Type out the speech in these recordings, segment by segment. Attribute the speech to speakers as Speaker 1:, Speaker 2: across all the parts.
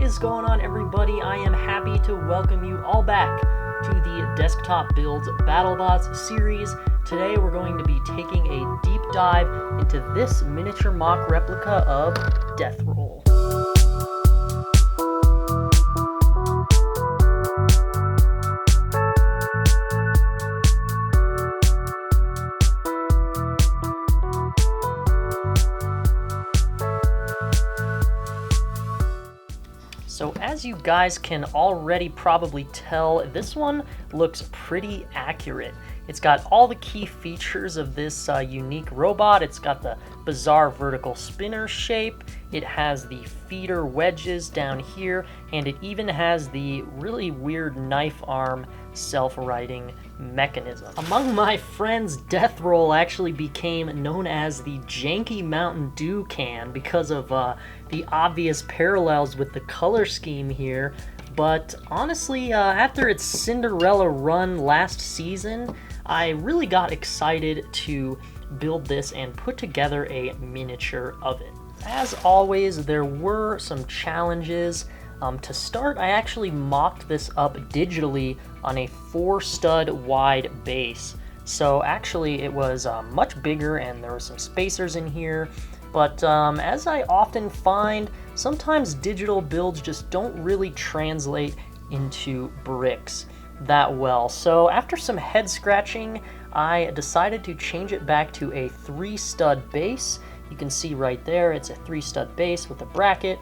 Speaker 1: is going on, everybody? I am happy to welcome you all back to the Desktop Builds BattleBots series. Today we're going to be taking a deep dive into this miniature mock replica of Death Roll. So as you guys can already probably tell, this one looks pretty accurate. It's got all the key features of this unique robot. It's got the bizarre vertical spinner shape, it has the feeder wedges down here, and it even has the really weird knife arm self-righting mechanism. Among my friends, Death Roll actually became known as the janky Mountain Dew can because of the obvious parallels with the color scheme here. But honestly, after its Cinderella run last season, I really got excited to build this and put together a miniature of it. As always, there were some challenges. To start, I actually mocked this up digitally on a 4-stud wide base. So actually it was much bigger and there were some spacers in here. But as I often find, sometimes digital builds just don't really translate into bricks that well. So after some head scratching, I decided to change it back to a 3-stud base. You can see right there, it's a 3-stud base with a bracket.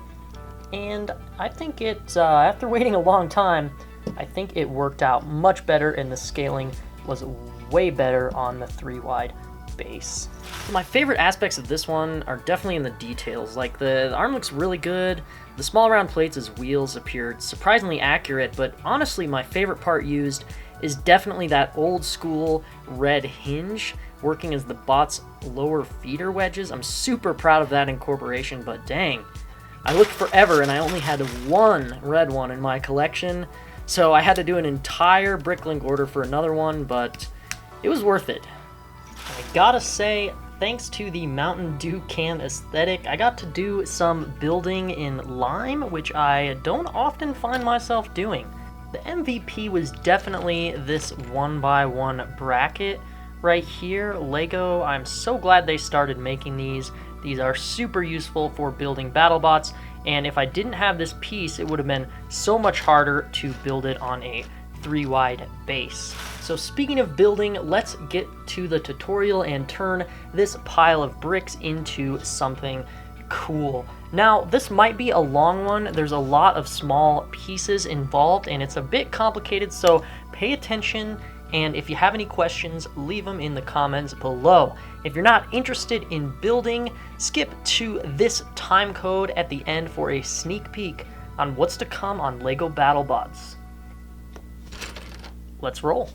Speaker 1: And I think it, after waiting a long time, I think it worked out much better and the scaling was way better on the 3-wide base. My favorite aspects of this one are definitely in the details. Like the arm looks really good, the small round plates as wheels appeared surprisingly accurate, but honestly my favorite part used is definitely that old school red hinge working as the bot's lower feeder wedges. I'm super proud of that incorporation, but dang, I looked forever and I only had one red one in my collection, so I had to do an entire Bricklink order for another one, but it was worth it. I gotta say, thanks to the Mountain Dew can aesthetic, I got to do some building in lime, which I don't often find myself doing. The MVP was definitely this 1x1 bracket right here. Lego, I'm so glad they started making these. These are super useful for building BattleBots, and if I didn't have this piece, it would have been so much harder to build it on a 3-wide base. So speaking of building, let's get to the tutorial and turn this pile of bricks into something cool. Now, this might be a long one. There's a lot of small pieces involved, and it's a bit complicated, so pay attention. And if you have any questions, leave them in the comments below. If you're not interested in building, skip to this time code at the end for a sneak peek on what's to come on Lego BattleBots. Let's roll.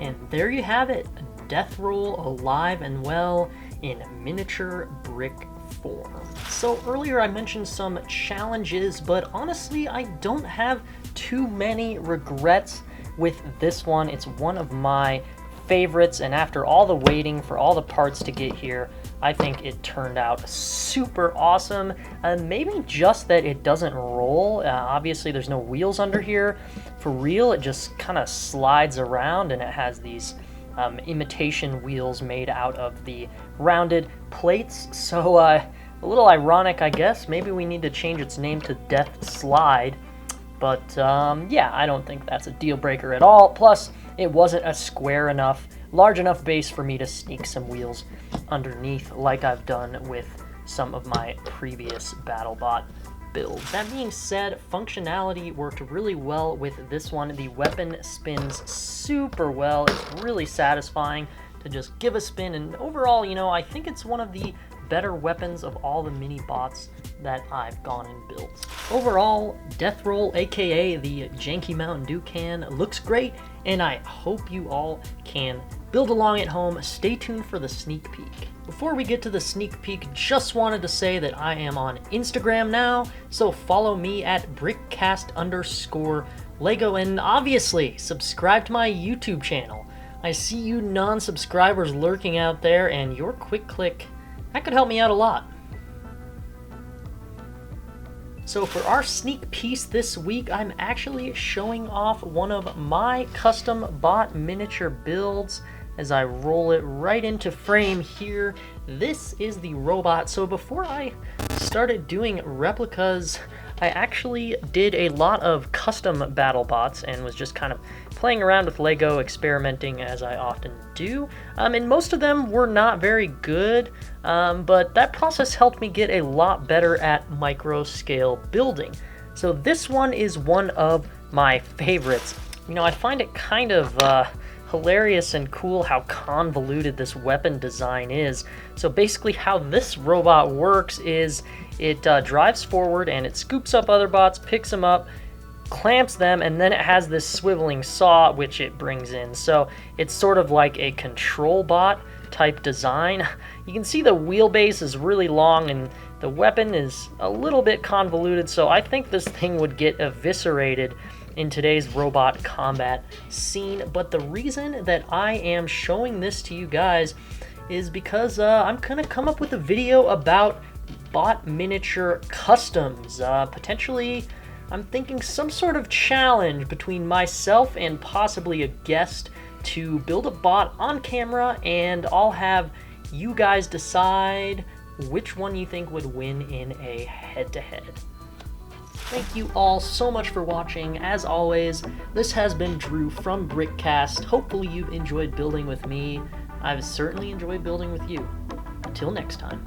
Speaker 1: And there you have it, Death Roll alive and well in miniature brick form. So earlier I mentioned some challenges, but honestly I don't have too many regrets with this one. It's one of my favorites, and after all the waiting for all the parts to get here, I think it turned out super awesome. Maybe just that it doesn't roll. Obviously there's no wheels under here. For real, it just kind of slides around, and it has these imitation wheels made out of the rounded plates. So a little ironic, I guess. Maybe we need to change its name to Death Slide. But yeah, I don't think that's a deal breaker at all. Plus, it wasn't a square enough, large enough base for me to sneak some wheels underneath like I've done with some of my previous BattleBot builds. That being said, functionality worked really well with this one. The weapon spins super well. It's really satisfying to just give a spin, and overall, you know, I think it's one of the better weapons of all the mini bots that I've gone and built. Overall, Death Roll, aka the Janky Mountain Dew can, looks great, and I hope you all can build along at home. Stay tuned for the sneak peek. Before we get to the sneak peek, just wanted to say that I am on Instagram now, so follow me at BRICKcast_Lego, and obviously subscribe to my YouTube channel. I see you non-subscribers lurking out there, and your quick click, that could help me out a lot. So for our sneak piece this week, I'm actually showing off one of my custom bot miniature builds as I roll it right into frame here. This is the robot. So before I started doing replicas, I actually did a lot of custom BattleBots and was just kind of playing around with Lego, experimenting as I often do. And most of them were not very good, but that process helped me get a lot better at micro scale building. So this one is one of my favorites. You know, I find it kind of hilarious and cool how convoluted this weapon design is. So basically how this robot works is it drives forward and it scoops up other bots, picks them up, clamps them, and then it has this swiveling saw which it brings in. So it's sort of like a control bot type design. You can see the wheelbase is really long and the weapon is a little bit convoluted, so I think this thing would get eviscerated in today's robot combat scene. But the reason that I am showing this to you guys is because I'm gonna come up with a video about bot miniature customs. Potentially, I'm thinking some sort of challenge between myself and possibly a guest to build a bot on camera, and I'll have you guys decide which one you think would win in a head-to-head. Thank you all so much for watching. As always, this has been Drew from BRICKcast. Hopefully you've enjoyed building with me. I've certainly enjoyed building with you. Until next time.